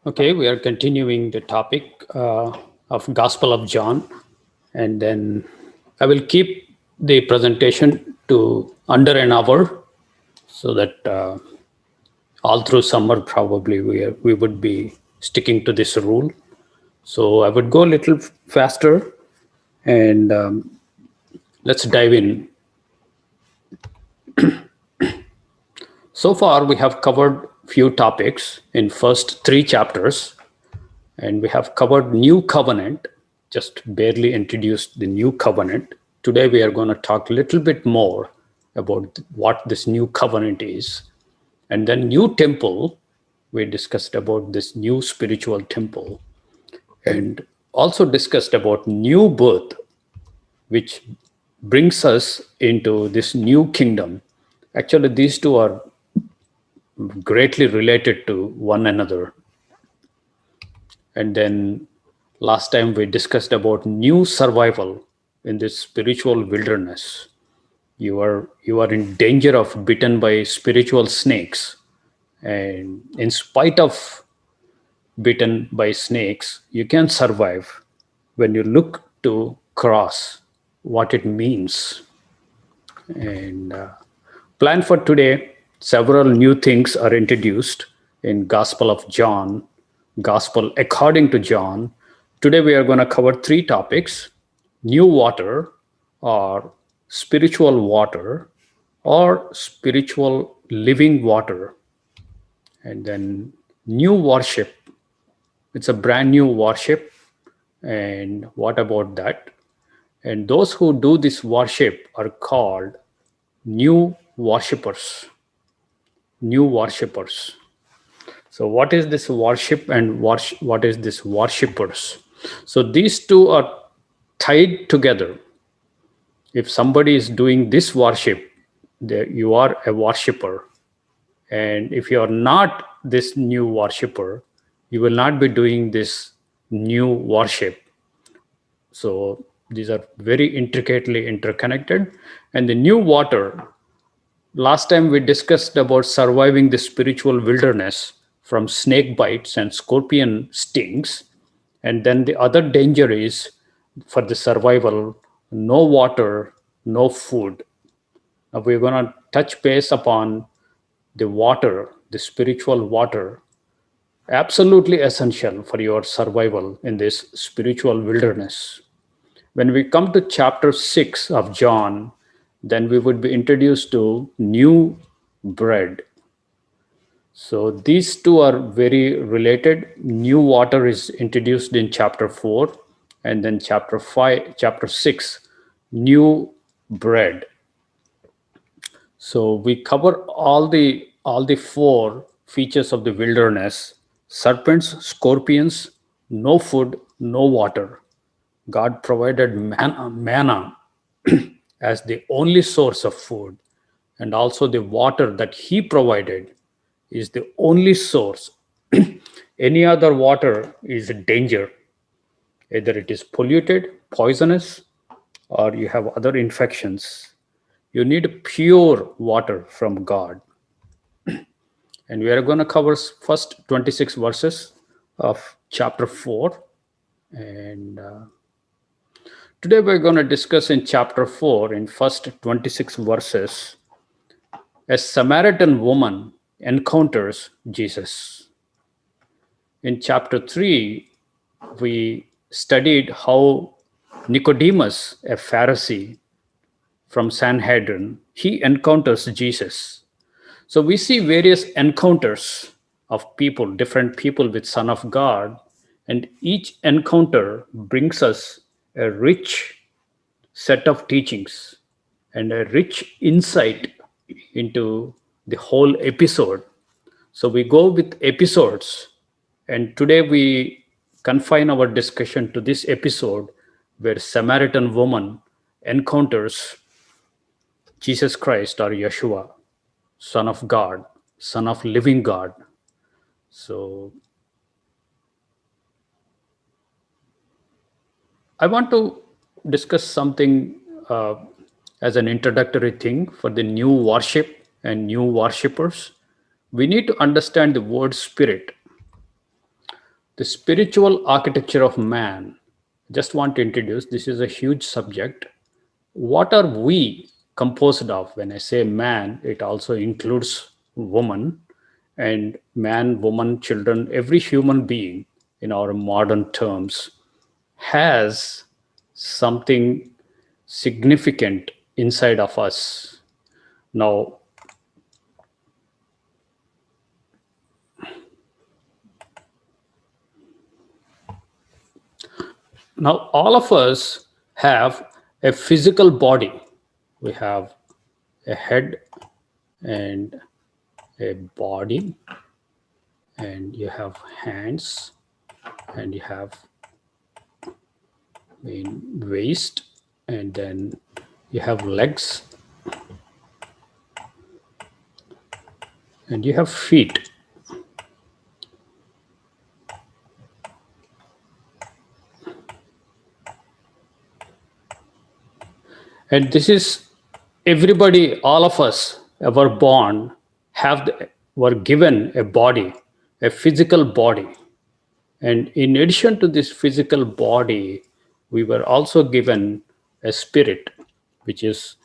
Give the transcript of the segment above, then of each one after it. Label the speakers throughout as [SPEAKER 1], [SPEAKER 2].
[SPEAKER 1] Okay, we are continuing the topic of Gospel of John, and then I will keep the presentation to under an hour, so that all through summer probably we would be sticking to this rule. So I would go a little faster, and let's dive in. So far, we have covered few topics in first three chapters, and we have covered new covenant, just barely introduced the new covenant. Today we are going to talk a little bit more about what this new covenant is. And then new temple, we discussed about this new spiritual temple, and also discussed about new birth, which brings us into this new kingdom. Actually, these two are greatly related to one another. And then last time we discussed about new survival in this spiritual wilderness. You are in danger of bitten by spiritual snakes, and in spite of bitten by snakes, you can survive when you look to cross what it means. And plan for today, several new things are introduced in Gospel of John, Gospel according to John. Today we are going to cover three topics: new water, or spiritual water, or spiritual living water, and then new worship. It's a brand new worship. And what about that? And those who do this worship are called new worshippers. New worshippers. So, what is this worship, and what is this worshippers? So, these two are tied together. If somebody is doing this worship, you are a worshipper. And if you are not this new worshipper, you will not be doing this new worship. So, these are very intricately interconnected. And the new water, last time we discussed about surviving the spiritual wilderness from snake bites and scorpion stings. And then the other danger is, for the survival, no water, no food. Now we're going to touch base upon the water, the spiritual water, absolutely essential for your survival in this spiritual wilderness. When we come to chapter 6 of John, then we would be introduced to new bread. So these two are very related. New water is introduced in chapter 4, and then chapter 5, chapter 6, new bread. So we cover all the four features of the wilderness: serpents, scorpions, no food, no water. God provided manna as the only source of food, and also the water that He provided is the only source. Any other water is a danger. Either it is polluted, poisonous, or you have other infections. You need pure water from God. And we are going to cover first 26 verses of chapter 4. And today we're going to discuss in chapter 4, in first 26 verses, a Samaritan woman encounters Jesus. In chapter 3, we studied how Nicodemus, a Pharisee from Sanhedrin, he encounters Jesus. So we see various encounters of people, different people with Son of God, and each encounter brings us a rich set of teachings and a rich insight into the whole episode. So we go with episodes, and today we confine our discussion to this episode where Samaritan woman encounters Jesus Christ, or Yeshua, Son of God, Son of living God. So I want to discuss something as an introductory thing for the new worship and new worshippers. We need to understand the word spirit. The spiritual architecture of man. Just want to introduce, this is a huge subject. What are we composed of? When I say man, it also includes woman, and man, woman, children, every human being in our modern terms has something significant inside of us. Now, now all of us have a physical body. We have a head and a body, and you have hands, and you have waist, and then you have legs, and you have feet. And this is everybody, all of us ever born were given a body, a physical body. And in addition to this physical body, we were also given a spirit, which is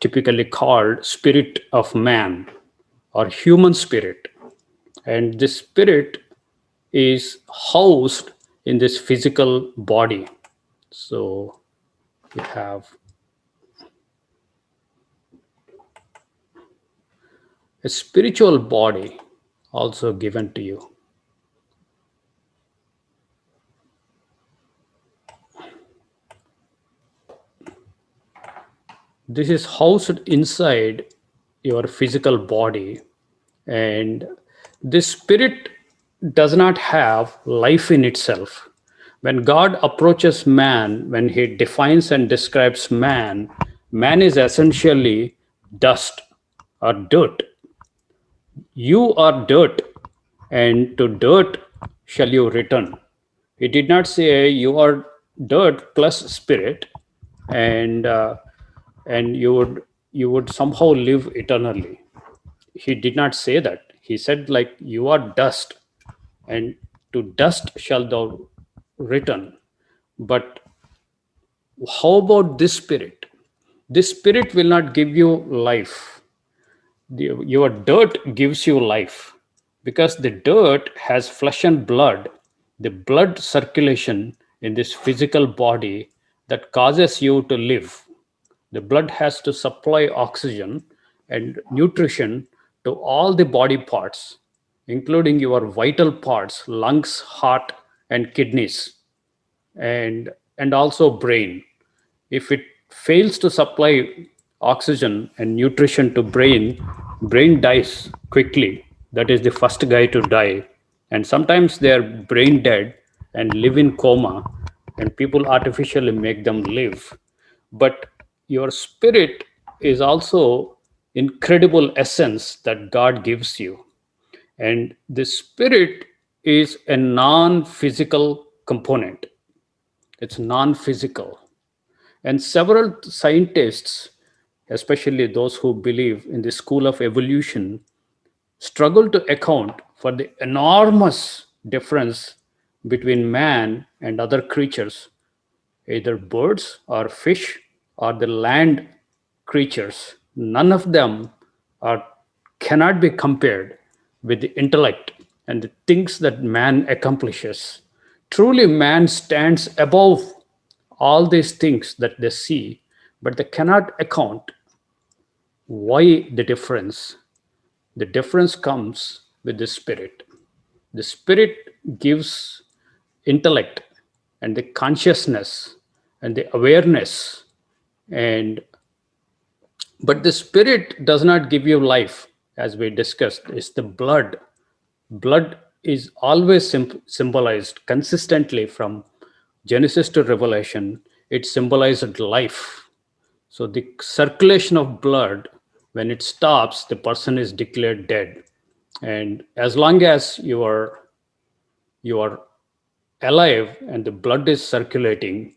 [SPEAKER 1] typically called spirit of man or human spirit. And this spirit is housed in this physical body. So you have a spiritual body also given to you. This is housed inside your physical body, and this spirit does not have life in itself. When God approaches man, when he defines and describes man, man is essentially dust or dirt. You are dirt, and to dirt shall you return. He did not say you are dirt plus spirit, and you would somehow live eternally. He did not say that. He said, like, you are dust, and to dust shall thou return. But how about this spirit? This spirit will not give you life. Your dirt gives you life, because the dirt has flesh and blood, the blood circulation in this physical body that causes you to live. The blood has to supply oxygen and nutrition to all the body parts, including your vital parts, lungs, heart, and kidneys, and also brain. If it fails to supply oxygen and nutrition to brain dies quickly. That is the first guy to die. And sometimes they are brain dead and live in coma, and people artificially make them live. But your spirit is also incredible essence that God gives you. And the spirit is a non-physical component. It's non-physical. And several scientists, especially those who believe in the school of evolution, struggle to account for the enormous difference between man and other creatures, either birds or fish or the land creatures. None of them are cannot be compared with the intellect and the things that man accomplishes. Truly, man stands above all these things that they see, but they cannot account why the difference. The difference comes with the spirit. The spirit gives intellect and the consciousness and the awareness, and but the spirit does not give you life. As we discussed, it's the blood. Blood is always symbolized consistently from Genesis to Revelation. It symbolized life. So the circulation of blood, when it stops, the person is declared dead. And as long as you are alive and the blood is circulating,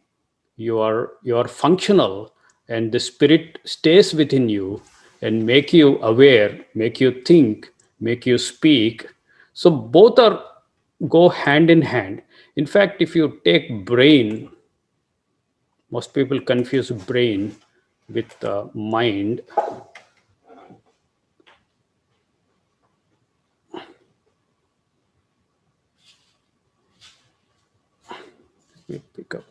[SPEAKER 1] you are functional, and the spirit stays within you and make you aware, make you think, make you speak. So both are go hand in hand. In fact, if you take brain, most people confuse brain with mind. Let me pick up.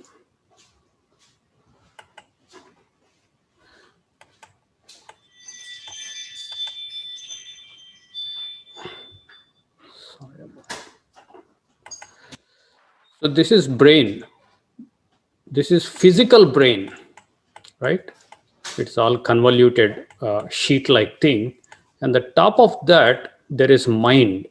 [SPEAKER 1] So this is brain. This is physical brain, right? It's all convoluted sheet-like thing, and the top of that there is mind.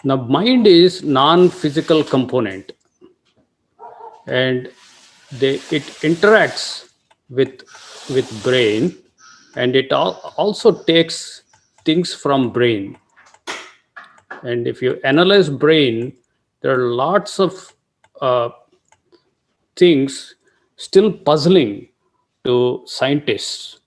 [SPEAKER 1] Now, mind is non-physical component, and it interacts with brain, and it also takes things from brain. And if you analyze brain, there are lots of uh, things still puzzling to scientists.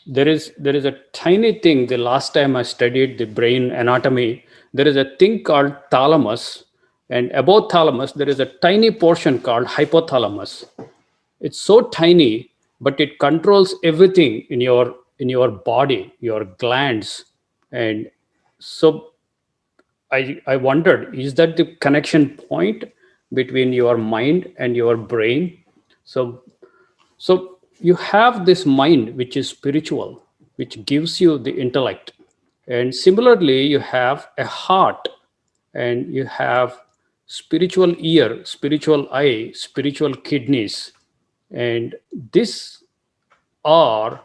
[SPEAKER 1] There is a tiny thing. The last time I studied the brain anatomy, there is a thing called thalamus, and above thalamus there is a tiny portion called hypothalamus. It's so tiny, but it controls everything in your body, your glands. And so I wondered, is that the connection point between your mind and your brain? So you have this mind which is spiritual, which gives you the intellect. And similarly, you have a heart, and you have spiritual ear, spiritual eye, spiritual kidneys. And this are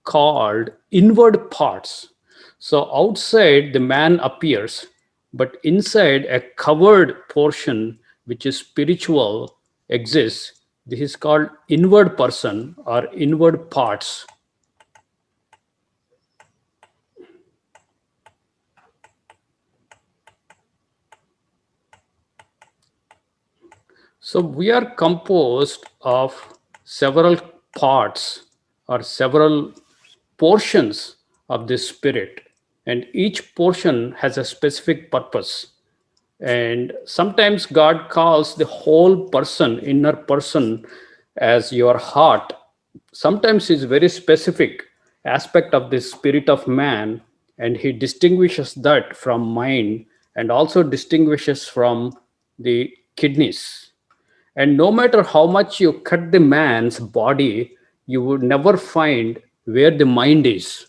[SPEAKER 1] called inward parts. So outside the man appears, but inside a covered portion which is spiritual exists. This is called inward person or inward parts. So we are composed of several parts or several portions of this spirit, and each portion has a specific purpose. And sometimes God calls the whole person, inner person, as your heart. Sometimes is very specific aspect of the spirit of man, and he distinguishes that from mind, and also distinguishes from the kidneys. And no matter how much you cut the man's body, you would never find where the mind is,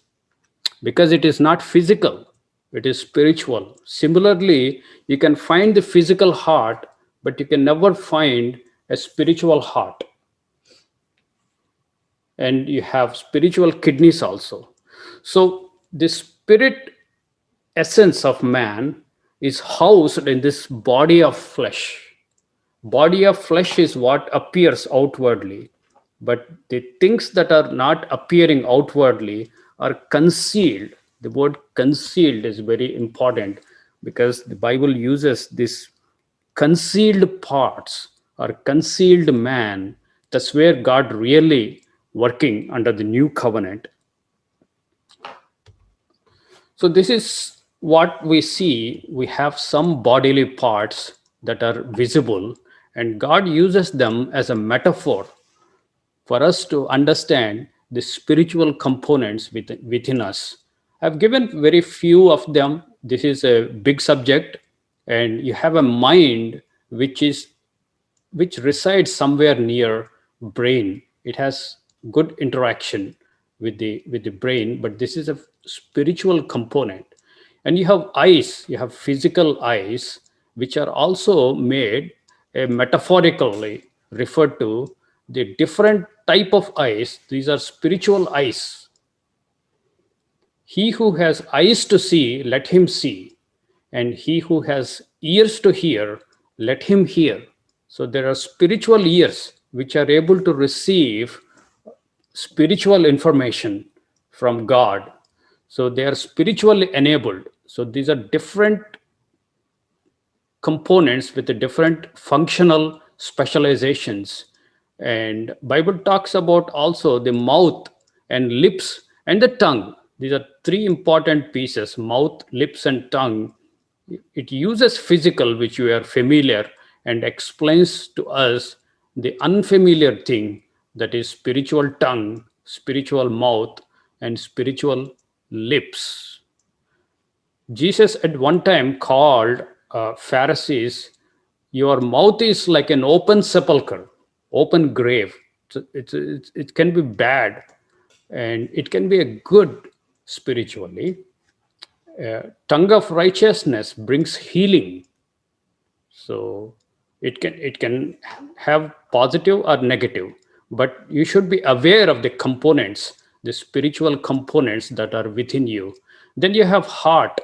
[SPEAKER 1] because it is not physical, it is spiritual. Similarly, you can find the physical heart, but you can never find a spiritual heart. And you have spiritual kidneys also. So the spirit essence of man is housed in this body of flesh. Body of flesh is what appears outwardly, but the things that are not appearing outwardly are concealed. The word concealed is very important, because the Bible uses this concealed parts or concealed man. That's where God really working under the new covenant. So this is what we see. We have some bodily parts that are visible, and God uses them as a metaphor for us to understand the spiritual components within us. I've given very few of them. This is a big subject, and you have a mind which resides somewhere near brain. It has good interaction with the brain, but this is a spiritual component. And you have eyes, you have physical eyes, which are also made metaphorically referred to the different type of eyes. These are spiritual eyes. He who has eyes to see, let him see, and he who has ears to hear, let him hear. So there are spiritual ears which are able to receive spiritual information from God. So they are spiritually enabled. So these are different components with the different functional specializations. And Bible talks about also the mouth and lips and the tongue. These are three important pieces: mouth, lips, and tongue. It uses physical, which we are familiar, and explains to us the unfamiliar thing, that is spiritual tongue, spiritual mouth, and spiritual lips. Jesus at one time called Pharisees, "Your mouth is like an open sepulchre, open grave." It can be bad and it can be a good spiritually. Tongue of righteousness brings healing. So it can have positive or negative, but you should be aware of the components, the spiritual components that are within you. Then you have heart,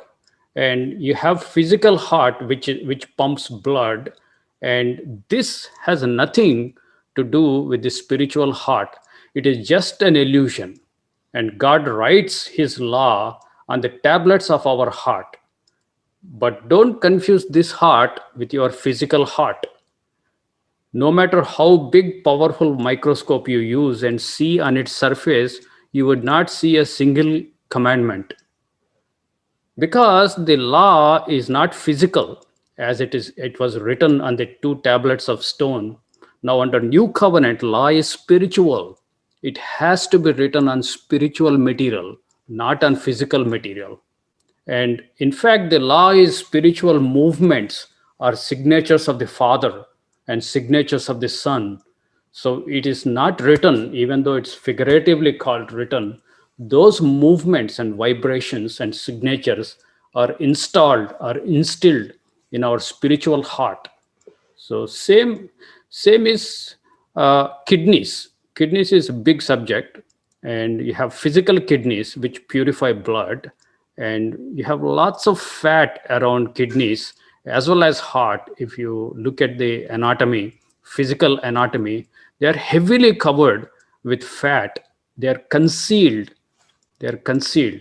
[SPEAKER 1] and you have physical heart which pumps blood, and this has nothing to do with the spiritual heart. It is just an illusion, and God writes his law on the tablets of our heart. But don't confuse this heart with your physical heart. No matter how big, powerful microscope you use and see on its surface, you would not see a single commandment, because the law is not physical, as it was written on the two tablets of stone. Now under new covenant, law is spiritual. It has to be written on spiritual material, not on physical material. And in fact, the law is spiritual movements or signatures of the Father and signatures of the Son. So it is not written, even though it's figuratively called written. Those movements and vibrations and signatures are installed or instilled in our spiritual heart. So same is kidneys. Kidneys is a big subject, and you have physical kidneys which purify blood, and you have lots of fat around kidneys as well as heart. If you look at the anatomy, physical anatomy, they are heavily covered with fat. They are concealed. They are concealed.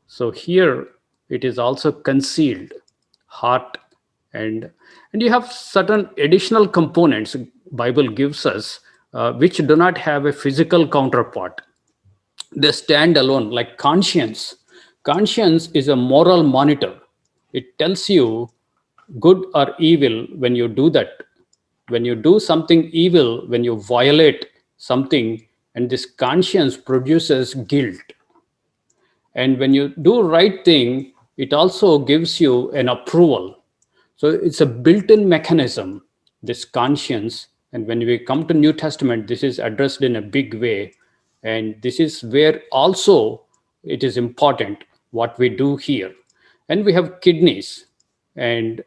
[SPEAKER 1] So here it is also concealed, heart. And and you have certain additional components Bible gives us, which do not have a physical counterpart. They stand alone, like conscience. Conscience is a moral monitor. It tells you good or evil when you do that, when you do something evil, when you violate something. And this conscience produces guilt. And when you do right thing, it also gives you an approval. So it's a built-in mechanism, this conscience. And when we come to New Testament, this is addressed in a big way. And this is where also it is important what we do here. And we have kidneys. And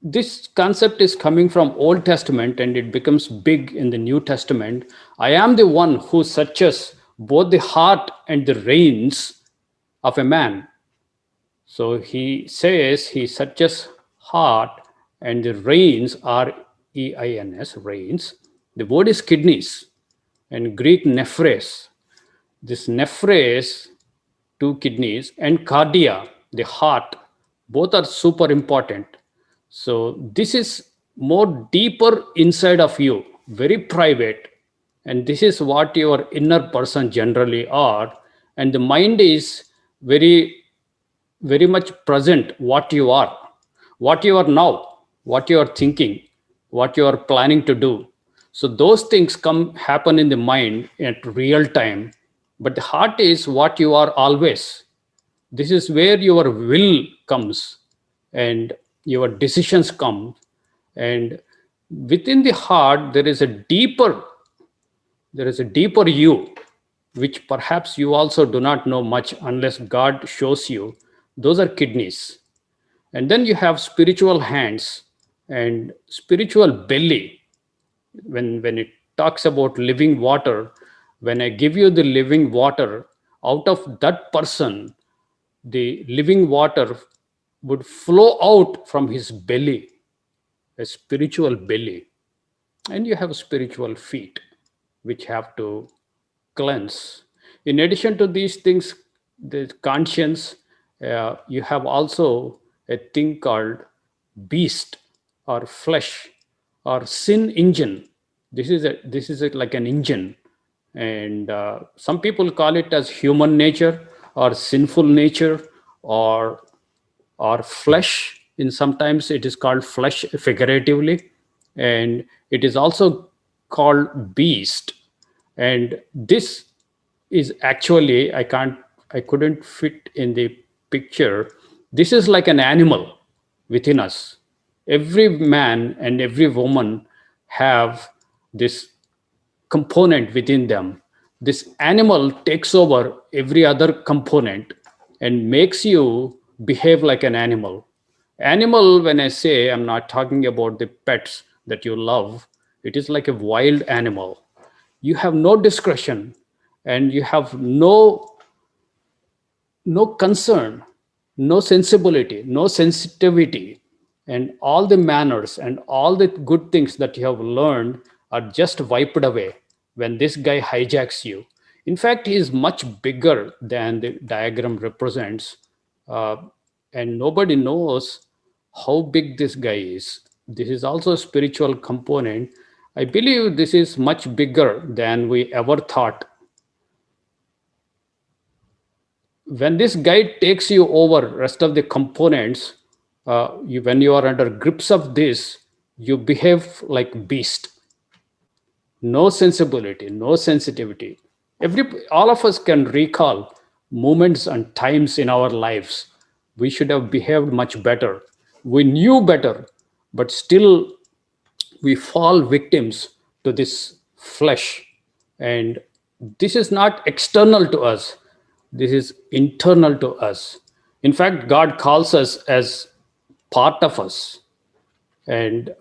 [SPEAKER 1] this concept is coming from Old Testament, and it becomes big in the New Testament. I am the one who searches both the heart and the reins of a man. So he says he searches heart and the reins, reins, reins. The word is kidneys, and Greek nephres. This nephres, two kidneys, and cardia, the heart, both are super important. So this is more deeper inside of you, very private. And this is what your inner person generally are. And the mind is very very much present, what you are now, what you are thinking, what you are planning to do. So those things come happen in the mind at real time. But the heart is what you are always. This is where your will comes, and your decisions come. And within the heart there is a deeper you, which perhaps you also do not know much unless God shows you. Those are kidneys. And then you have spiritual hands and spiritual belly. When it talks about living water, when I give you the living water, out of that person, the living water would flow out from his belly, a spiritual belly. And you have spiritual feet, which have to cleanse. In addition to these things, the conscience, you have also a thing called beast or flesh or sin engine. This is like an engine, and some people call it as human nature, or sinful nature, or flesh. In sometimes it is called flesh figuratively, and it is also called beast. And this is actually, I couldn't fit in the picture. This is like an animal within us. Every man and every woman have this component within them. This animal takes over every other component and makes you behave like an animal. Animal, when I say, I'm not talking about the pets that you love. It is like a wild animal. You have no discretion, and you have no concern, no sensibility, no sensitivity, and all the manners and all the good things that you have learned are just wiped away when this guy hijacks you. In fact, he is much bigger than the diagram represents, uh, and nobody knows how big this guy is. This is also a spiritual component. I believe this is much bigger than we ever thought. When this guide takes you over rest of the components, when you are under grips of this, you behave like beast. No sensibility, no sensitivity. Every All of us can recall moments and times in our lives we should have behaved much better. We knew better, but still we fall victims to this flesh. And this is not external to us, this is internal to us. In fact, God calls us as part of us. And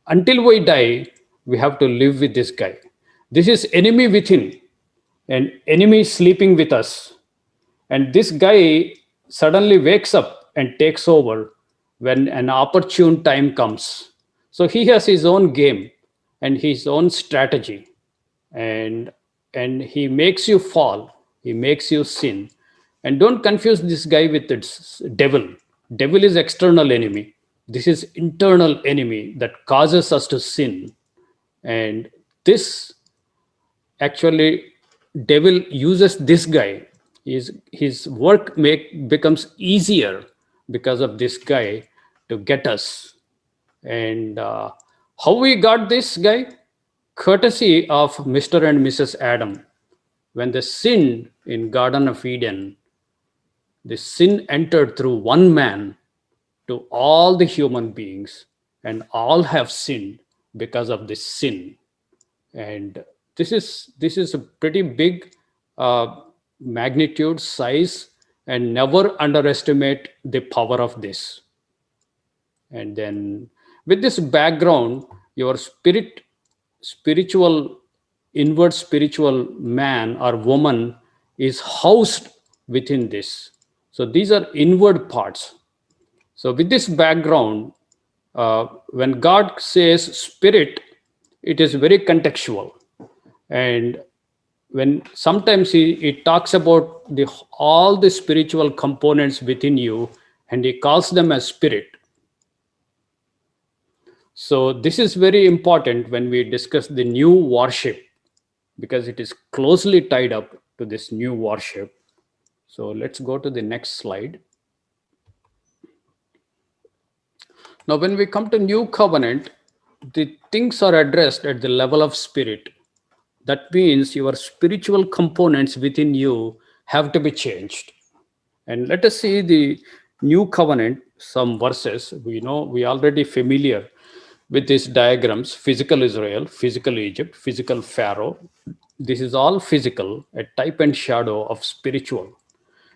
[SPEAKER 1] until we die, we have to live with this guy. This is enemy within, and enemy sleeping with us. And this guy suddenly wakes up and takes over when an opportune time comes. So he has his own game and his own strategy, and he makes you fall, he makes you sin. And don't confuse this guy with its devil. Devil is external enemy. This is internal enemy that causes us to sin. And this actually, devil uses this guy. His work becomes easier because of this guy to get us. And how we got this guy? Courtesy of Mr. and Mrs. Adam. When they sinned in Garden of Eden, the sin entered through one man to all the human beings, and all have sinned because of this sin. And this is a pretty big uh, magnitude size, and never underestimate the power of this. And then, with this background, your spiritual inward spiritual man or woman is housed within this. So these are inward parts. So with this background, when God says spirit, it is very contextual. And when sometimes he talks about all the spiritual components within you, and he calls them as spirit. So this is very important when we discuss the new worship, because it is closely tied up to this new worship. So let's go to the next slide. Now, when we come to new covenant, the things are addressed at the level of spirit. That means your spiritual components within you have to be changed. And let us see the new covenant, some verses. We know, we already familiar with these diagrams: physical Israel, physical Egypt, physical Pharaoh. This is all physical, a type and shadow of spiritual.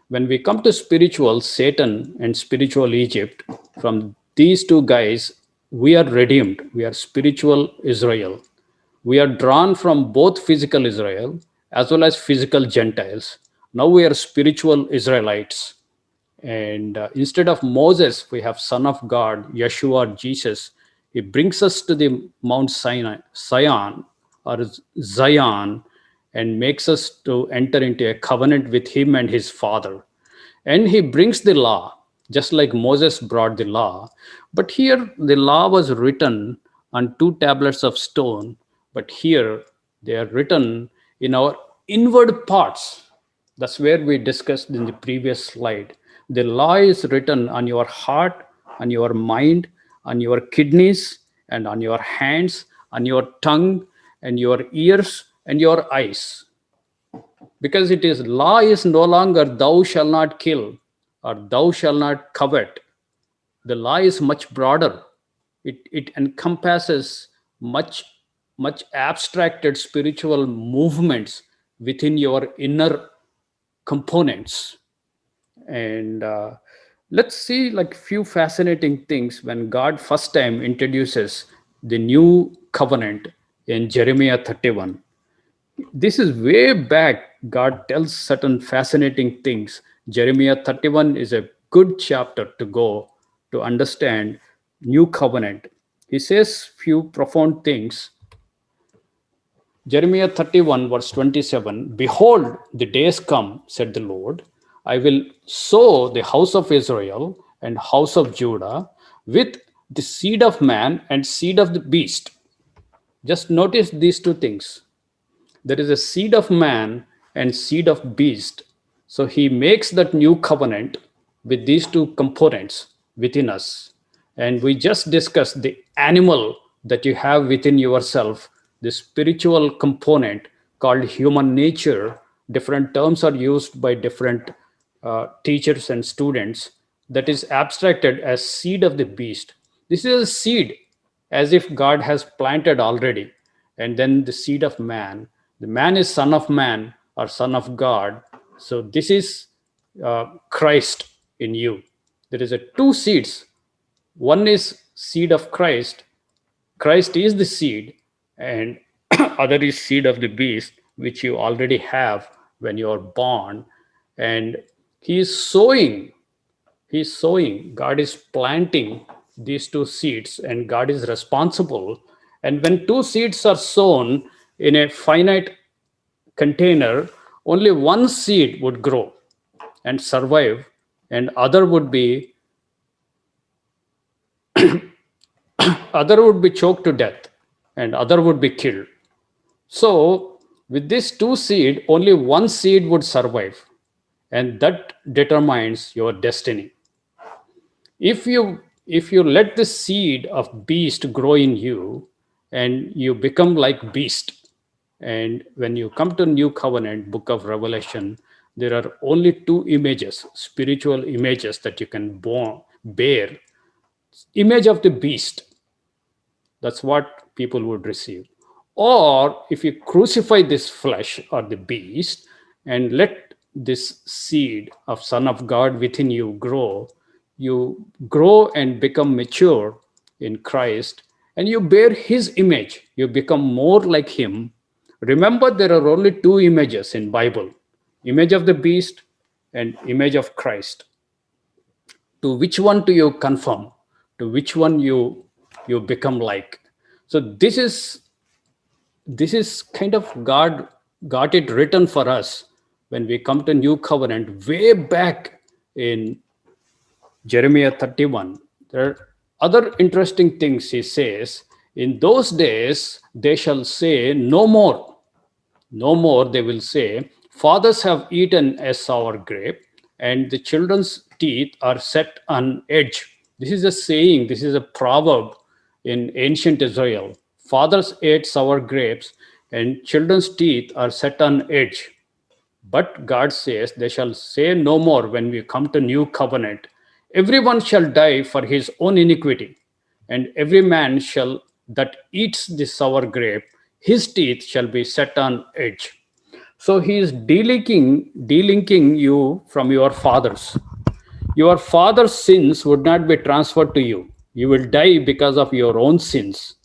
[SPEAKER 1] When we come to spiritual, Satan and spiritual Egypt, from these two guys, we are redeemed. We are spiritual Israel. We are drawn from both physical Israel as well as physical Gentiles. Now we are spiritual Israelites. And instead of Moses, we have Son of God, Yeshua, Jesus. He brings us to the Mount Sinai, Zion, or Zion, and makes us to enter into a covenant with him and his Father. And he brings the law, just like Moses brought the law. But here, the law was written on two tablets of stone. But here, they are written in our inward parts. That's where we discussed in the previous slide. The law is written on your heart, on your mind, on your kidneys, and on your hands, on your tongue, and your ears, and your eyes. Because it is law is no longer thou shall not kill or thou shall not covet. The law is much broader. It encompasses much abstracted spiritual movements within your inner components. And let's see like few fascinating things when God first time introduces the new covenant in Jeremiah 31. This is way back. God tells certain fascinating things. Jeremiah 31 is a good chapter to go to understand new covenant. He says few profound things. Jeremiah 31, verse 27. Behold, the days come, said the Lord. I will sow the house of Israel and house of Judah with the seed of man and seed of the beast. Just notice these two things. There is a seed of man and seed of beast. So he makes that new covenant with these two components within us. And we just discussed the animal that you have within yourself, the spiritual component called human nature. Different terms are used by different teachers and students. That is abstracted as seed of the beast. This is a seed as if God has planted already. And then the seed of man. The man is son of man or son of God. So this is Christ in you. There is a two seeds. One is seed of Christ. Christ is the seed, and other is seed of the beast, which you already have when you are born. And he is sowing. He's sowing. God is planting these two seeds, and God is responsible. And when two seeds are sown in a finite container, only one seed would grow and survive, and other would be choked to death, and other would be killed. So with this two seed, only one seed would survive, and that determines your destiny. If you let the seed of beast grow in you, and you become like beast. And when you come to new covenant book of Revelation, there are only two images, spiritual images, that you can bear. Image of the beast, that's what people would receive. Or if you crucify this flesh or the beast and let this seed of Son of God within you grow and become mature in Christ, and you bear his image. You become more like him. Remember, there are only two images in Bible: image of the beast and image of Christ. To which one do you conform? To which one you become like? So this is kind of God got it written for us when we come to new covenant way back in Jeremiah 31. There are other interesting things he says. In those days they shall say no more. No more, they will say, fathers have eaten a sour grape, and the children's teeth are set on edge. This is a saying, this is a proverb in ancient Israel. Fathers ate sour grapes, and children's teeth are set on edge. But God says, they shall say no more when we come to new covenant. Everyone shall die for his own iniquity, and every man shall that eats the sour grape, his teeth shall be set on edge. So he is delinking you from your fathers. Your father's sins would not be transferred to you. You will die because of your own sins.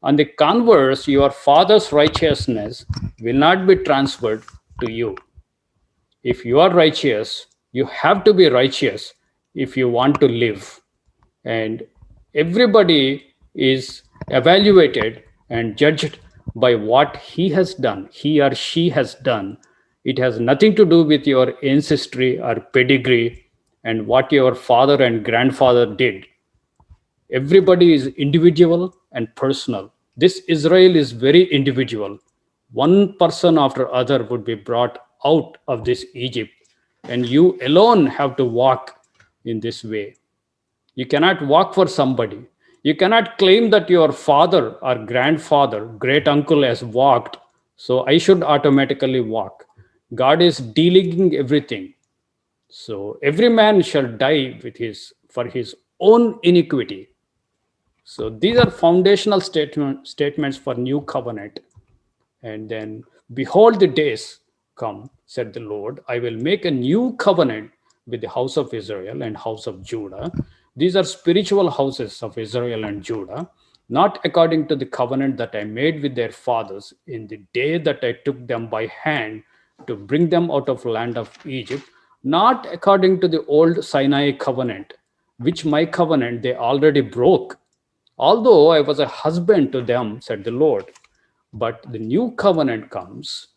[SPEAKER 1] On the converse, your father's righteousness will not be transferred to you. If you are righteous, you have to be righteous if you want to live. And everybody is evaluated and judged by what he or she has done. It has nothing to do with your ancestry or pedigree and what your father and grandfather did. Everybody is individual and personal. This Israel is very individual. One person after other would be brought out of this Egypt, and you alone have to walk in this way. You cannot walk for somebody. You cannot claim that your father or grandfather, great uncle has walked, so I should automatically walk. God is dealing everything. So every man shall die with his for his own iniquity. So these are foundational statements for new covenant. And then, behold, the days come, said the Lord, I will make a new covenant with the house of Israel and house of Judah. These are spiritual houses of Israel and Judah, not according to the covenant that I made with their fathers in the day that I took them by hand to bring them out of land of Egypt, not according to the old Sinai covenant, which my covenant they already broke, although I was a husband to them, said the Lord. But the new covenant comes.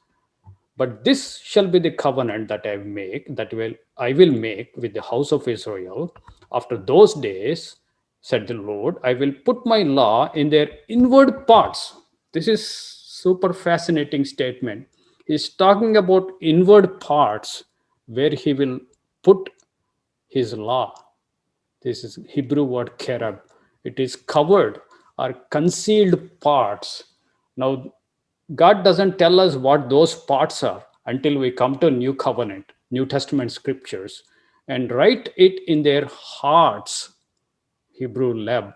[SPEAKER 1] But this shall be the covenant that I will make with the house of Israel after those days, said the Lord. I will put my law in their inward parts. This is super fascinating statement. He's talking about inward parts where he will put his law. This is Hebrew word kerub. It is covered or concealed parts. Now, God doesn't tell us what those parts are until we come to New Covenant, New Testament scriptures, and write it in their hearts, Hebrew leb.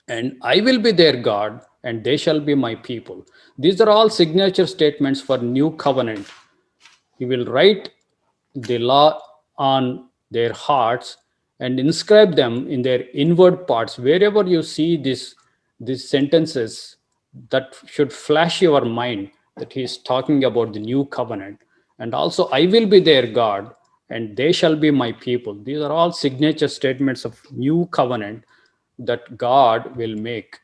[SPEAKER 1] And I will be their God, and they shall be my people. These are all signature statements for New Covenant. He will write the law on their hearts and inscribe them in their inward parts. Wherever you see these sentences, that should flash your mind that he is talking about the new covenant. And also, I will be their God and they shall be my people. These are all signature statements of new covenant that God will make.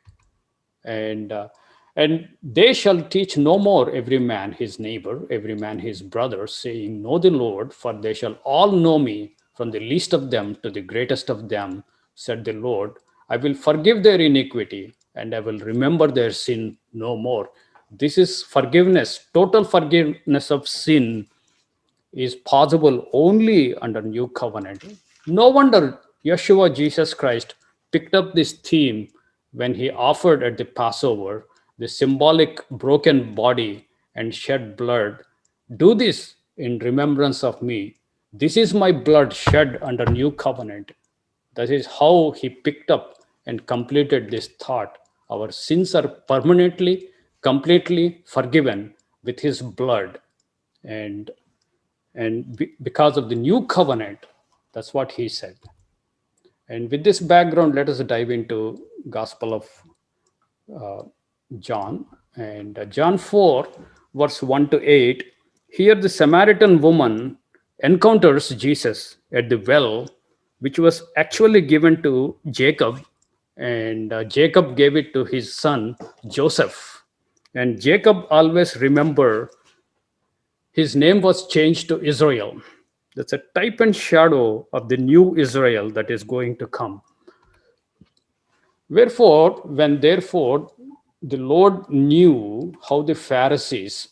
[SPEAKER 1] And uh, and they shall teach no more every man his neighbor, every man his brother, saying, know the Lord, for they shall all know me, from the least of them to the greatest of them, said the Lord. I will forgive their iniquity, and I will remember their sin no more. This is forgiveness, total forgiveness of sin is possible only under new covenant. No wonder Yeshua Jesus Christ picked up this theme when he offered at the Passover the symbolic broken body and shed blood. Do this in remembrance of me. This is my blood shed under new covenant. That is how he picked up and completed this thought. Our sins are permanently, completely forgiven with his blood. And because of the new covenant, that's what he said. And with this background, let us dive into Gospel of John. And John 4 verse 1 to 8. Here the Samaritan woman encounters Jesus at the well, which was actually given to Jacob, and Jacob gave it to his son Joseph. And Jacob always remember his name was changed to Israel. That's a type and shadow of the new Israel that is going to come. Wherefore, when therefore the Lord knew how the Pharisees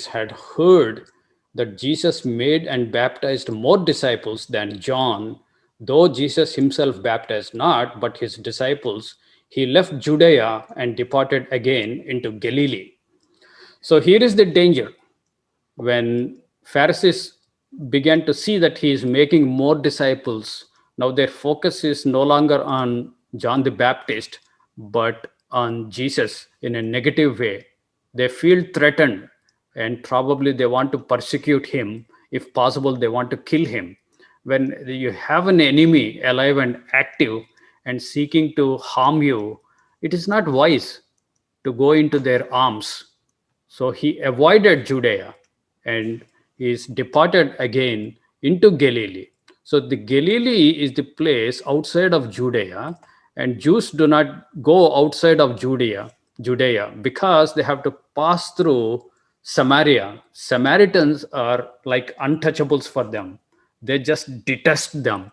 [SPEAKER 1] had heard that Jesus made and baptized more disciples than John, though Jesus himself baptized not, but his disciples, he left Judea and departed again into Galilee. So here is the danger. When Pharisees began to see that he is making more disciples, now their focus is no longer on John the Baptist, but on Jesus in a negative way. They feel threatened and probably they want to persecute him. If possible, they want to kill him. When you have an enemy alive and active and seeking to harm you, it is not wise to go into their arms. So he avoided Judea and is departed again into Galilee. So the Galilee is the place outside of Judea, and Jews do not go outside of Judea because they have to pass through Samaria. Samaritans are like untouchables for them. They just detest them.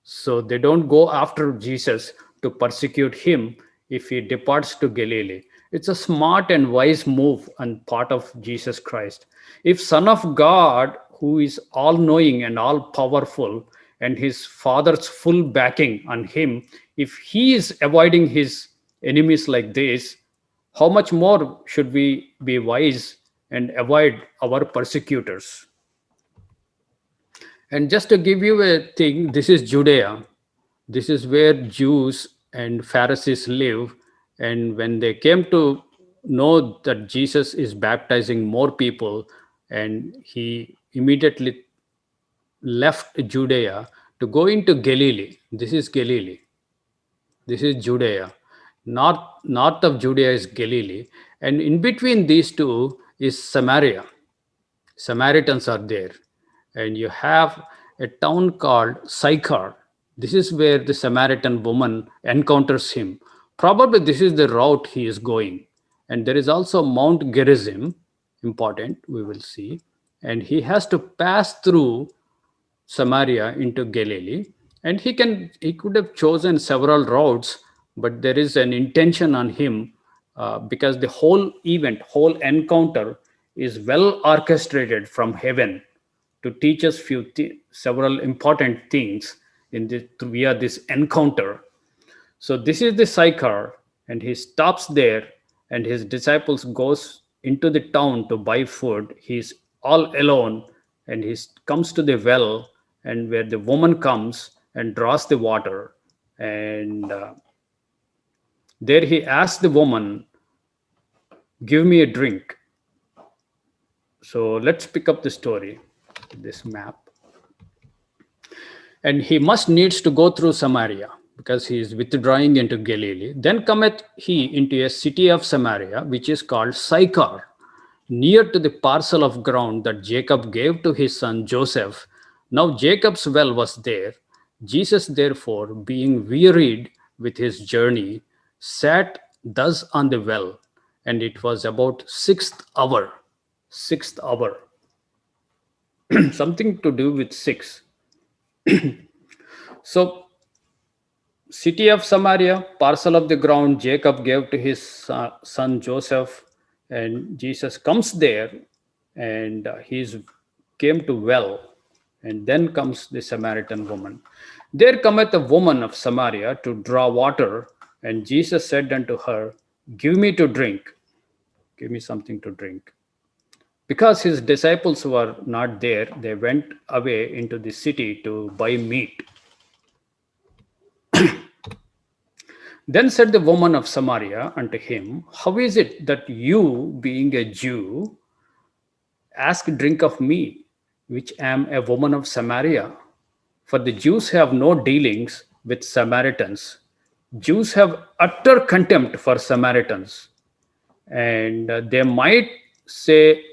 [SPEAKER 1] So they don't go after Jesus to persecute him if he departs to Galilee. It's a smart and wise move on part of Jesus Christ. If Son of God, who is all knowing and all powerful, and his Father's full backing on him, if he is avoiding his enemies like this, how much more should we be wise and avoid our persecutors? And just to give you a thing, this is Judea. This is where Jews and Pharisees live. And when they came to know that Jesus is baptizing more people, and he immediately left Judea to go into Galilee. This is Galilee. This is Judea. North of Judea is Galilee. And in between these two is Samaria. Samaritans are there. And you have a town called Sychar. This is where the Samaritan woman encounters him. Probably this is the route he is going. And there is also Mount Gerizim, important, we will see. And he has to pass through Samaria into Galilee. And he could have chosen several routes, but there is an intention on him because the whole event, whole encounter is well orchestrated from heaven to teach us several important things in this via this encounter. So this is the Sychar, and he stops there, and his disciples goes into the town to buy food. He's all alone, and comes to the well, and where the woman comes and draws the water, and there he asks the woman, "Give me a drink." So let's pick up the story, this map. And he must needs to go through Samaria because he is withdrawing into Galilee. Then cometh he into a city of Samaria, which is called Sychar, near to the parcel of ground that Jacob gave to his son Joseph. Now Jacob's well was there. Jesus, therefore, being wearied with his journey, sat thus on the well, and it was about sixth hour. Sixth hour. Something to do with six. So city of Samaria, parcel of the ground Jacob gave to his son Joseph, and Jesus comes there, and he's came to well, and then comes the Samaritan woman. There cometh a woman of Samaria to draw water, and Jesus said unto her, "Give me to drink." Give me something to drink. Because his disciples were not there, they went away into the city to buy meat. Then said the woman of Samaria unto him, How is it that you, being a Jew, ask drink of me, which am a woman of Samaria? For the Jews have no dealings with Samaritans. Jews have utter contempt for Samaritans, and they might say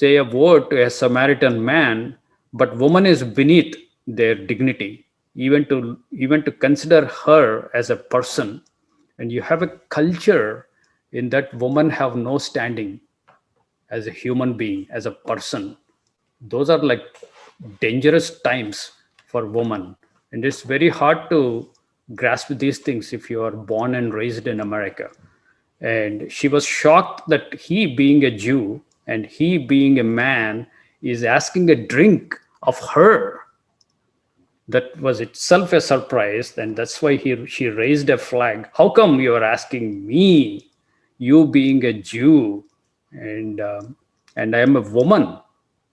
[SPEAKER 1] a word to a Samaritan man, but woman is beneath their dignity, even to consider her as a person. And you have a culture in that woman have no standing as a human being, as a person. Those are like dangerous times for women, and it's very hard to grasp these things if you are born and raised in America. And she was shocked that he, being a Jew and he, being a man, is asking a drink of her. That was itself a surprise, and that's why she raised a flag. How come you are asking me, you being a Jew, and I am a woman,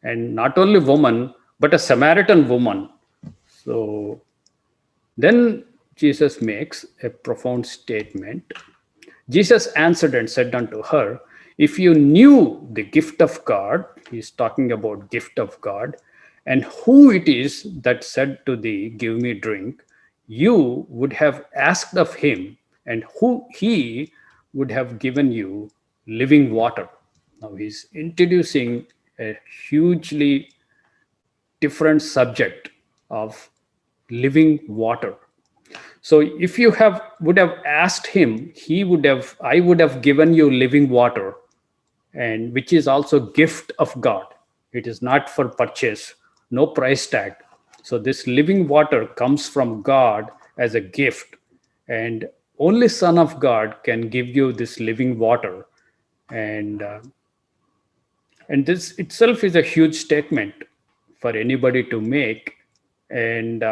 [SPEAKER 1] and not only woman but a Samaritan woman. So then Jesus makes a profound statement. Jesus answered and said unto her, If you knew the gift of God, he's talking about gift of God, and who it is that said to thee, Give me drink, you would have asked of him, and who he would have given you living water. Now he's introducing a hugely different subject of living water. So if you would have asked him, I would have given you living water, and which is also gift of God. It is not for purchase, no price tag. So this living water comes from God as a gift, and only Son of God can give you this living water. And uh, and this itself is a huge statement for anybody to make. And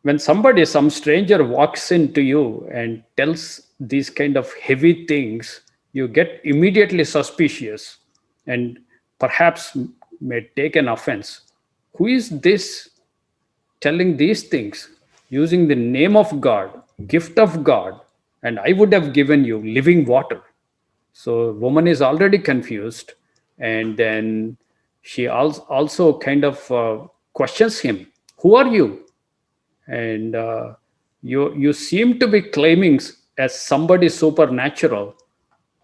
[SPEAKER 1] when somebody, some stranger walks into you and tells these kind of heavy things, you get immediately suspicious and perhaps may take an offense. Who is this telling these things using the name of God, gift of God, and I would have given you living water? So woman is already confused, and then she also kind of questions him, who are you? And you seem to be claiming as somebody supernatural,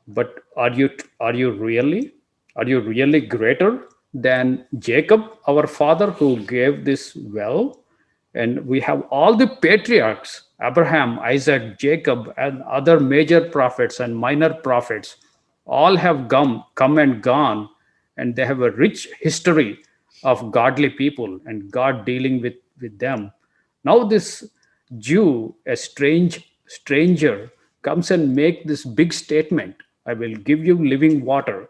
[SPEAKER 1] but are you really greater than Jacob, our father, who gave this well? And we have all the patriarchs, Abraham, Isaac, Jacob, and other major prophets and minor prophets, all have come and gone, and they have a rich history of godly people and God dealing with them. Now this Jew, a stranger, comes and make this big statement, I will give you living water.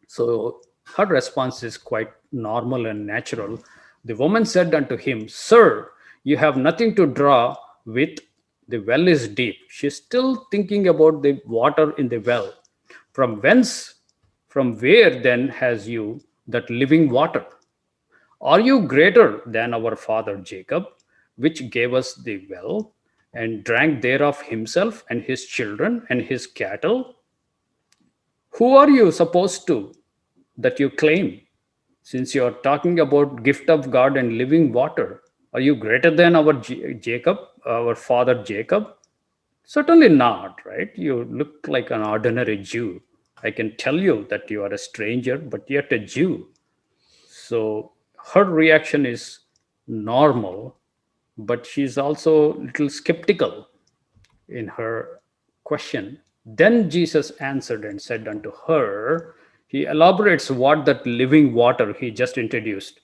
[SPEAKER 1] So her response is quite normal and natural. The woman said unto him, Sir, you have nothing to draw with, the well is deep. She's still thinking about the water in the well. From whence, from where then has you that living water? Are you greater than our father Jacob, which gave us the well, and drank thereof himself and his children and his cattle? Who are you supposed to that you claim? Since you are talking about gift of God and living water, are you greater than our Jacob, our father Jacob? Certainly not, right? You look like an ordinary Jew. I can tell you that you are a stranger, but yet a Jew. So her reaction is normal, but she's also a little skeptical in her question. Then Jesus answered and said unto her, he elaborates what that living water he just introduced.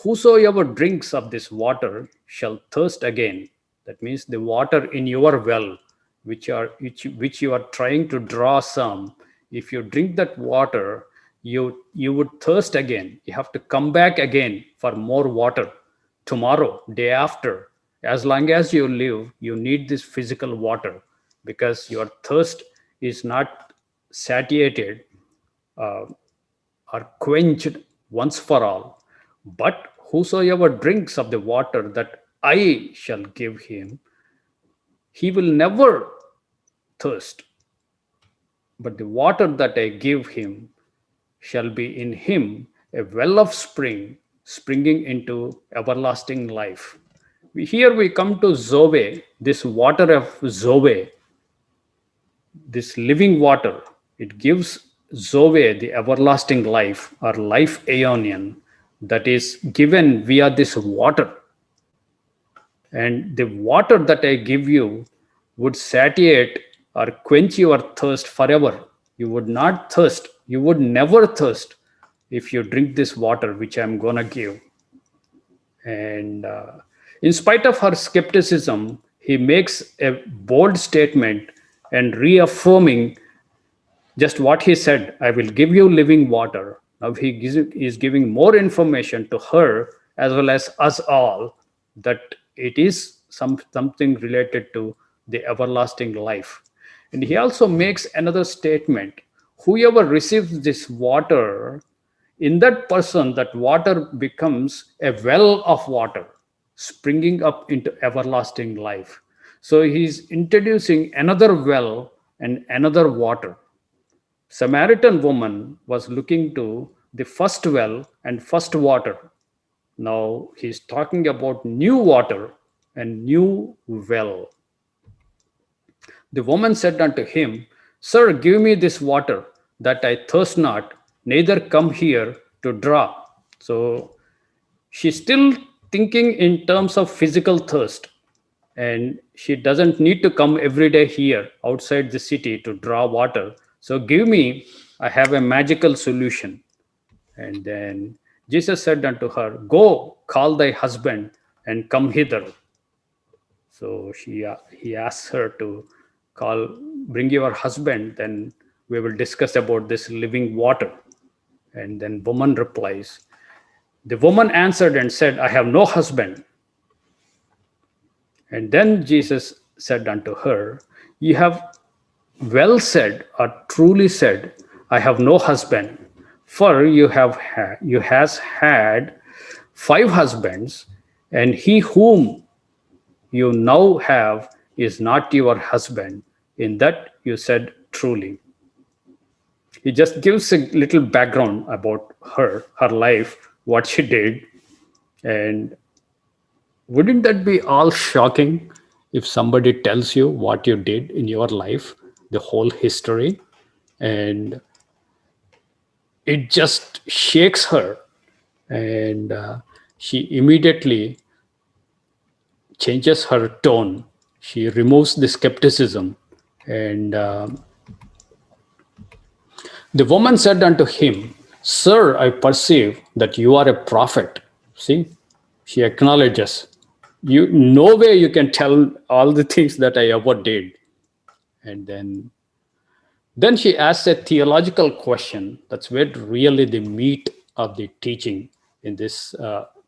[SPEAKER 1] Whosoever drinks of this water shall thirst again. That means the water in your well, which you are trying to draw some. If you drink that water, you would thirst again. You have to come back again for more water tomorrow, day after. As long as you live, you need this physical water because your thirst is not satiated uh, or quenched once for all. But whosoever drinks of the water that I shall give him, he will never thirst. But the water that I give him shall be in him a well of spring, springing into everlasting life. Here we come to Zoe, this water of Zoe, this living water. It gives Zoe the everlasting life or life aeonian that is given via this water. And the water that I give you would satiate or quench your thirst forever. You would not thirst, you would never thirst if you drink this water which I'm going to give. And in spite of her skepticism, he makes a bold statement and reaffirming just what he said, I will give you living water. Now he is giving more information to her as well as us all that it is something related to the everlasting life. And he also makes another statement, whoever receives this water, in that person, that water becomes a well of water springing up into everlasting life. So he's introducing another well and another water. Samaritan woman was looking to the first well and first water. Now he's talking about new water and new well. The woman said unto him, Sir, give me this water, that I thirst not, neither come here to draw. So she's still thinking in terms of physical thirst, and she doesn't need to come every day here outside the city to draw water. So give me, I have a magical solution. And then Jesus said unto her, Go, call thy husband and come hither. So he asks her to call, bring your husband, then we will discuss about this living water. And then woman replies, the woman answered and said, I have no husband. And then Jesus said unto her, you have well said, or truly said, I have no husband. For you has had 5 husbands, and he whom you now have is not your husband. In that you said truly. He just gives a little background about her life, what she did. And wouldn't that be all shocking if somebody tells you what you did in your life, the whole history? And it just shakes her. And she immediately changes her tone. She removes the skepticism. And the woman said unto him, Sir, I perceive that you are a prophet. See, she acknowledges, you no way you can tell all the things that I ever did. And then she asks a theological question. That's where really the meat of the teaching in this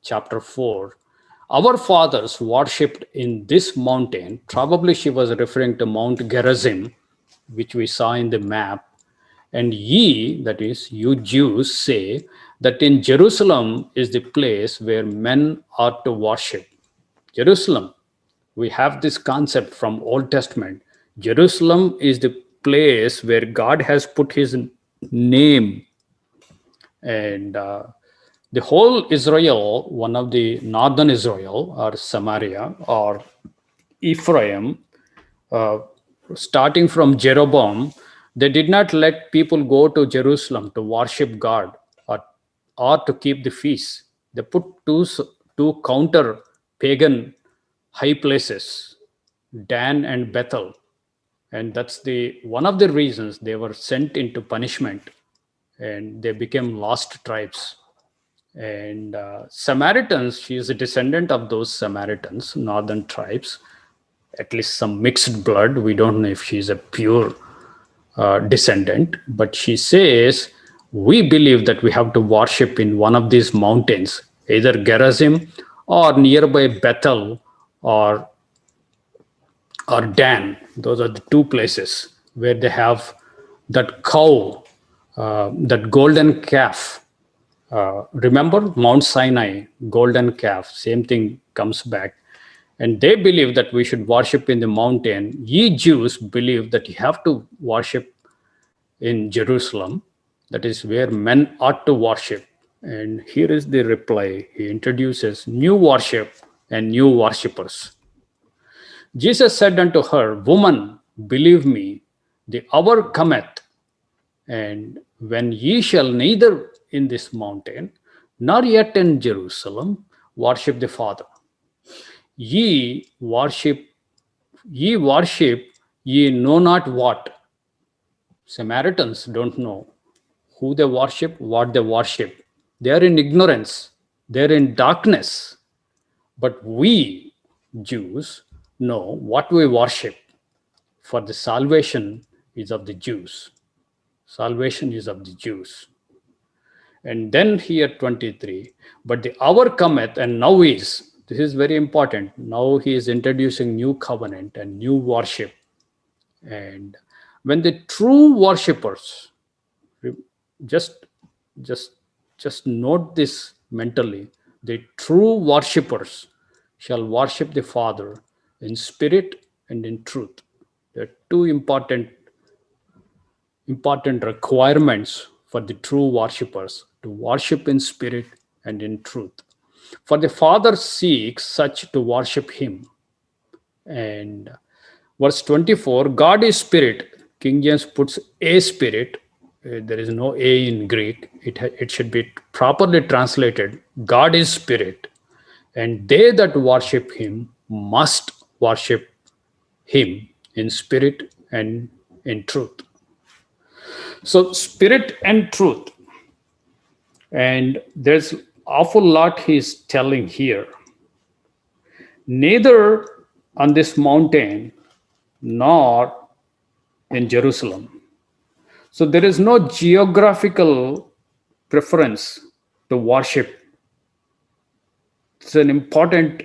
[SPEAKER 1] chapter 4. Our fathers worshipped in this mountain. Probably she was referring to Mount Gerizim, which we saw in the map. And ye, that is, you Jews, say that in Jerusalem is the place where men ought to worship. Jerusalem, we have this concept from Old Testament. Jerusalem is the place where God has put his name. And the whole Israel, one of the northern Israel, or Samaria, or Ephraim, uh, starting from Jeroboam, they did not let people go to Jerusalem to worship God, or to keep the feast. They put two counter pagan high places, Dan and Bethel. And that's the one of the reasons they were sent into punishment, and they became lost tribes. And Samaritans, she is a descendant of those Samaritans, northern tribes, at least some mixed blood. We don't know if she's a pure descendant, but she says, we believe that we have to worship in one of these mountains, either Gerizim or nearby Bethel, or Dan. Those are the two places where they have that cow, that golden calf. Remember Mount Sinai, golden calf, same thing comes back. And they believe that we should worship in the mountain. Ye Jews believe that you have to worship in Jerusalem. That is where men ought to worship. And here is the reply. He introduces new worship and new worshippers. Jesus said unto her, Woman, believe me, the hour cometh, and when ye shall neither in this mountain nor yet in Jerusalem worship the Father. Ye worship, ye know not what. Samaritans don't know who they worship, what they worship. They are in ignorance, they're in darkness. But we, Jews, know what we worship, for the salvation is of the Jews. Salvation is of the Jews. And then here 23, but the hour cometh, and now is, this is very important. Now he is introducing new covenant and new worship. And when the true worshippers, just just just note this mentally, the true worshippers shall worship the Father in spirit and in truth. There are two important requirements for the true worshippers: to worship in spirit and in truth. For the Father seeks such to worship him. And verse 24, God is spirit. King James puts a spirit. There is no a in Greek. It should be properly translated. God is spirit, and they that worship him must worship him in spirit and in truth. So, spirit and truth. And there's awful lot he's telling here. Neither on this mountain nor in Jerusalem. So there is no geographical preference to worship. It's an important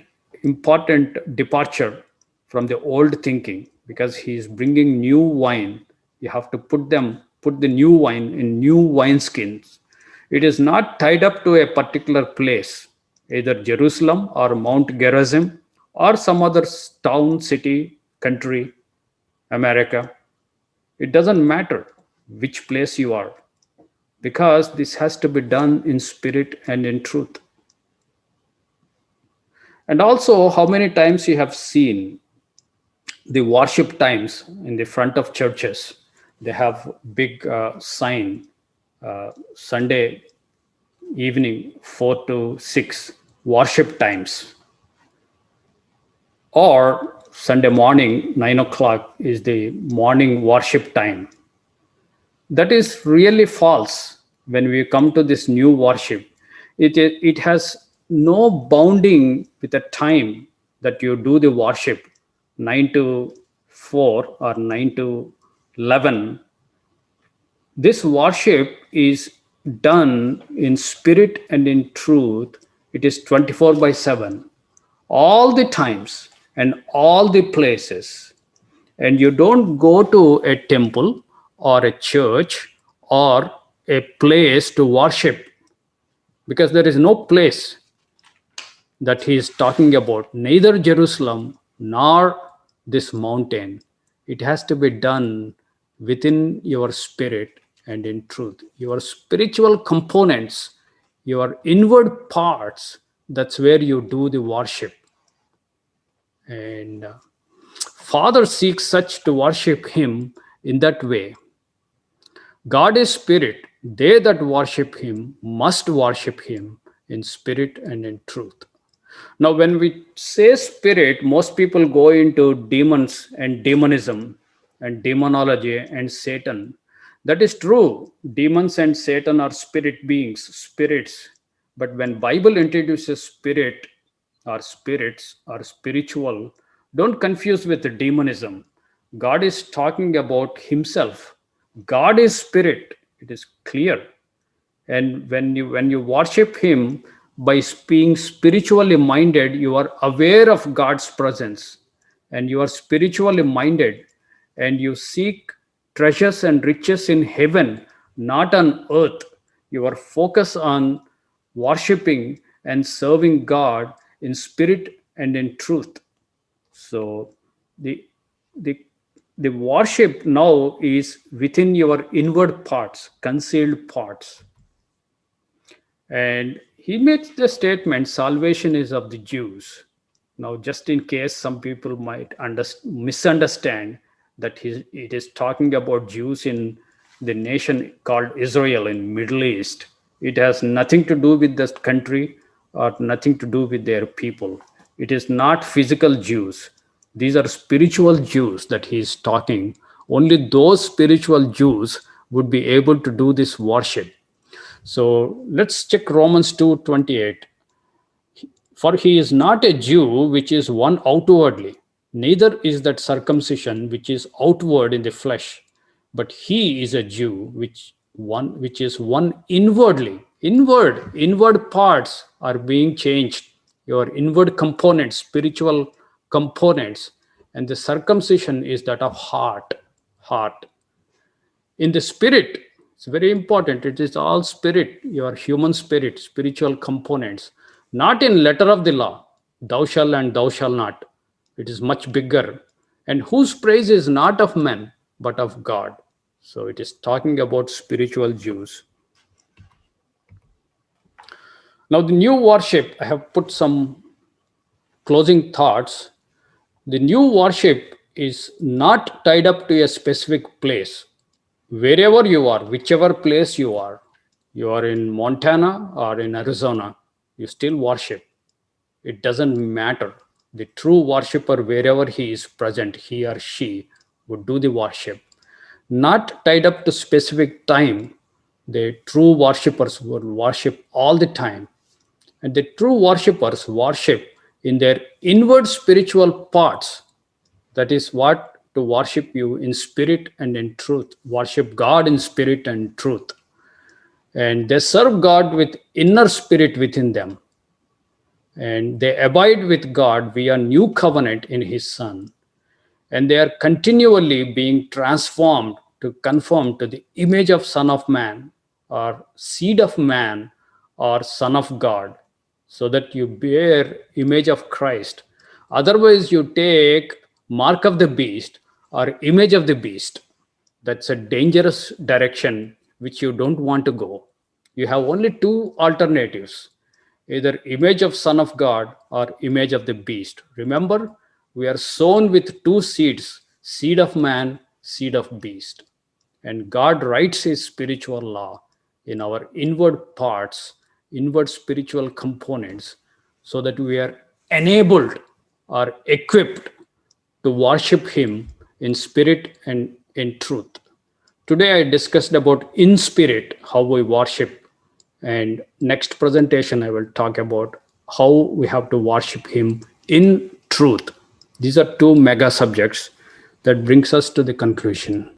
[SPEAKER 1] departure from the old thinking, because he is bringing new wine. You have to put the new wine in new wineskins. It is not tied up to a particular place, either Jerusalem or Mount Gerizim or some other town, city, country, America. It doesn't matter which place you are, because this has to be done in spirit and in truth. And also, how many times you have seen the worship times in the front of churches? They have big sign, Sunday evening 4 to 6 worship times, or Sunday morning 9 o'clock is the morning worship time. That is really false. When we come to this new worship, it has no bounding with the time that you do the worship, 9 to 4 or 9 to 11. This worship is done in spirit and in truth. It is 24 by 7, all the times and all the places. And you don't go to a temple or a church or a place to worship, because there is no place that he is talking about, neither Jerusalem nor this mountain. It has to be done within your spirit and in truth. Your spiritual components, your inward parts, that's where you do the worship. And Father seeks such to worship him in that way. God is spirit. They that worship him must worship him in spirit and in truth. Now, when we say spirit, most people go into demons and demonism and demonology and Satan. That is true. Demons and Satan are spirit beings, spirits. But when Bible introduces spirit or spirits or spiritual, don't confuse with the demonism. God is talking about himself. God is spirit. It is clear. And when you worship him by being spiritually minded, you are aware of God's presence, and you are spiritually minded, and you seek treasures and riches in heaven, not on earth. You are focused on worshiping and serving God in spirit and in truth. So the the the worship now is within your inward parts, concealed parts. And he makes the statement, salvation is of the Jews. Now, just in case some people might misunderstand that it is talking about Jews in the nation called Israel in Middle East. It has nothing to do with this country or nothing to do with their people. It is not physical Jews. These are spiritual Jews that he is talking. Only those spiritual Jews would be able to do this worship. So let's check Romans 2:28. For he is not a Jew which is one outwardly, neither is that circumcision which is outward in the flesh, but he is a Jew which is one inwardly. Inward parts are being changed. Your inward components, spiritual components, and the circumcision is that of heart. In the spirit, it's very important. It is all spirit, your human spirit, spiritual components, not in letter of the law, thou shalt and thou shalt not. It is much bigger, and whose praise is not of men but of God. So it is talking about spiritual Jews. Now the new worship, I have put some closing thoughts. The new worship is not tied up to a specific place. Wherever you are, whichever place you are in Montana or in Arizona, you still worship. It doesn't matter. The true worshiper, wherever he is present, he or she would do the worship, not tied up to specific time. The true worshippers would worship all the time, and the true worshippers worship in their inward spiritual parts, That is what to worship you in spirit and in truth. Worship God in spirit and truth. And they serve God with inner spirit within them. And they abide with God via new covenant in his Son. And they are continually being transformed to conform to the image of Son of Man or seed of man or Son of God, so that you bear image of Christ. Otherwise you take mark of the beast or image of the beast. That's a dangerous direction which you don't want to go. You have only two alternatives, either image of Son of God or image of the beast. Remember, we are sown with two seeds, seed of man, seed of beast. And God writes his spiritual law in our inward parts, inward spiritual components, so that we are enabled or equipped to worship him in spirit and in truth. Today I discussed about in spirit, how we worship, and next presentation I will talk about how we have to worship him in truth. These are two mega subjects that brings us to the conclusion.